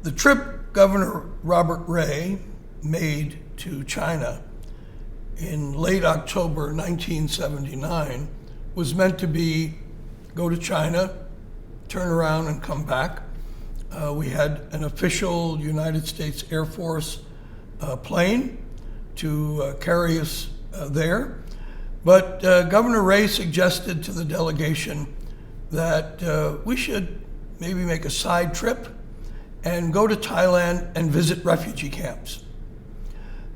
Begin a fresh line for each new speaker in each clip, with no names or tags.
The trip Governor Robert Ray made to China in late October 1979 was meant to be go to China, turn around and come back. We had an official United States Air Force plane to carry us there. But Governor Ray suggested to the delegation that we should maybe make a side trip and go to Thailand and visit refugee camps.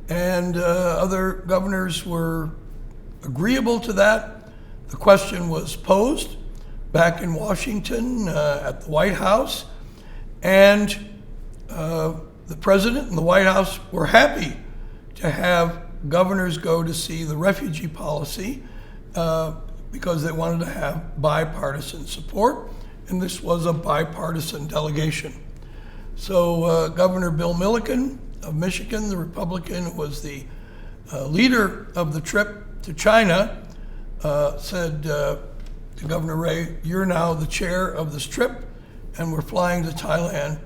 And other governors were agreeable to that. The question was posed back in Washington at the White House, and the president and the White House were happy to have governors go to see the refugee policy because they wanted to have bipartisan support, and this was a bipartisan delegation. So Governor Bill Milliken of Michigan, the Republican, who was the leader of the trip to China, said to Governor Ray, "You're now the chair of this trip, and we're flying to Thailand."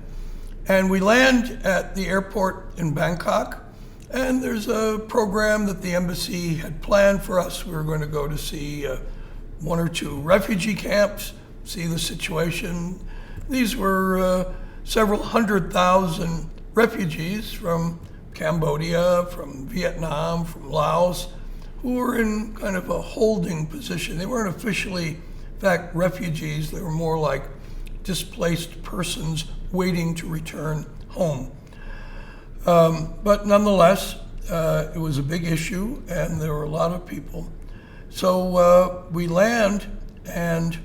And we land at the airport in Bangkok, and there's a program that the embassy had planned for us. We were going to go to see one or two refugee camps, see the situation. These were several 100,000 refugees from Cambodia, from Vietnam, from Laos, who were in kind of a holding position. They weren't officially, in fact, refugees. They were more like displaced persons waiting to return home. But nonetheless, it was a big issue, and there were a lot of people. So we land, and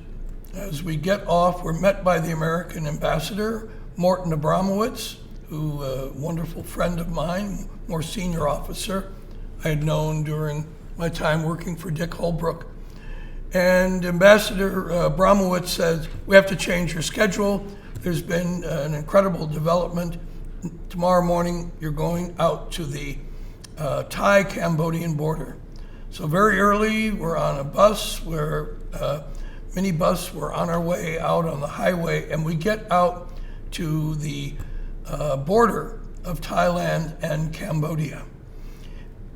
as we get off, we're met by the American ambassador, Morton Abramowitz, who a wonderful friend of mine, more senior officer I had known during my time working for Dick Holbrook. And Ambassador Abramowitz said, "We have to change your schedule. There's been an incredible development. Tomorrow morning, you're going out to the Thai-Cambodian border." So very early, we're on a bus, minibus, we're on our way out on the highway, and we get out to the border of Thailand and Cambodia.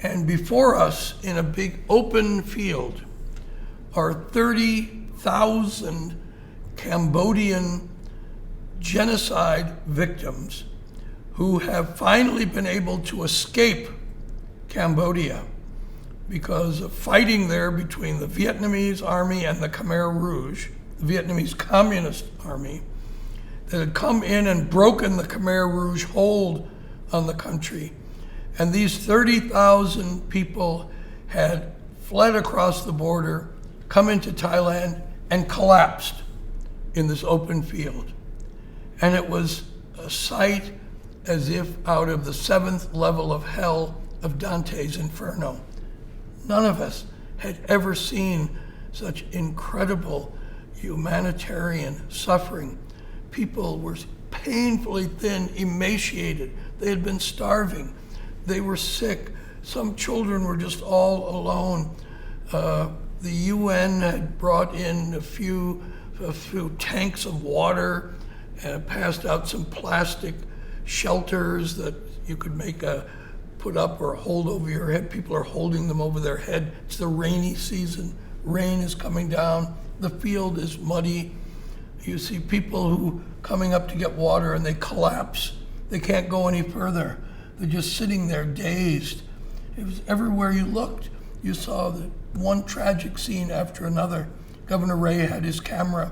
And before us, in a big open field, are 30,000 Cambodian genocide victims who have finally been able to escape Cambodia because of fighting there between the Vietnamese army and the Khmer Rouge, the Vietnamese Communist Army, that had come in and broken the Khmer Rouge hold on the country. And these 30,000 people had fled across the border, come into Thailand, and collapsed in this open field. And it was a sight as if out of the seventh level of hell of Dante's Inferno. None of us had ever seen such incredible humanitarian suffering. People were painfully thin, emaciated. They had been starving. They were sick. Some children were just all alone. The UN had brought in a few tanks of water and passed out some plastic shelters that you could put up or hold over your head. People are holding them over their head. It's the rainy season. Rain is coming down. The field is muddy. You see people who coming up to get water and they collapse. They can't go any further. They're just sitting there dazed. It was everywhere you looked. You saw the one tragic scene after another. Governor Ray had his camera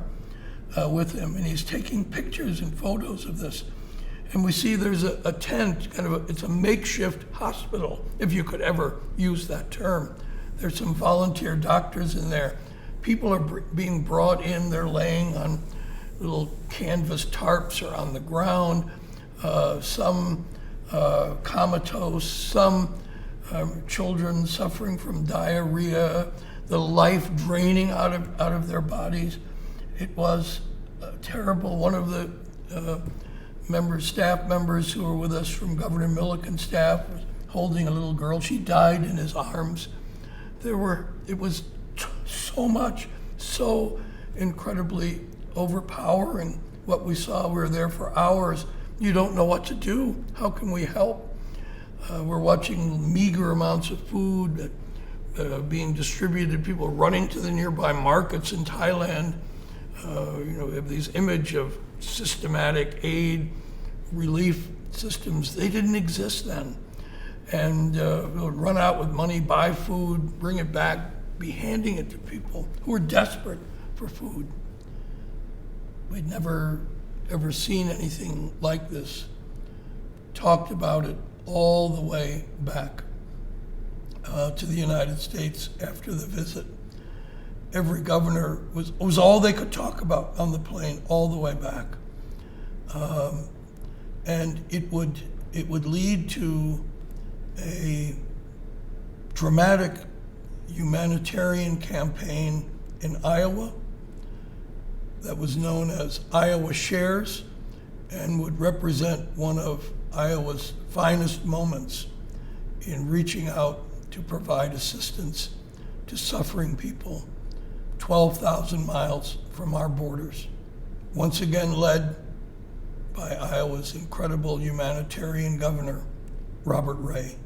with him, and he's taking pictures and photos of this. And we see there's a tent, it's a makeshift hospital, if you could ever use that term. There's some volunteer doctors in there. People are being brought in. They're laying on little canvas tarps or on the ground. Some comatose, some children suffering from diarrhea, the life draining out of their bodies. It was terrible. One of the staff members who were with us from Governor Milliken's staff was holding a little girl. She died in his arms. It was so much, so incredibly overpowering what we saw. We were there for hours. You don't know what to do. How can we help? We're watching meager amounts of food being distributed, people running to the nearby markets in Thailand. We have these image of systematic aid relief systems. They didn't exist then. And we'll run out with money, buy food, bring it back, be handing it to people who were desperate for food. We'd never ever seen anything like this. Talked about it all the way back to the United States after the visit. Every governor it was all they could talk about on the plane all the way back. And it would lead to a dramatic humanitarian campaign in Iowa that was known as Iowa Shares and would represent one of Iowa's finest moments in reaching out to provide assistance to suffering people 12,000 miles from our borders. Once again led by Iowa's incredible humanitarian governor, Robert Ray.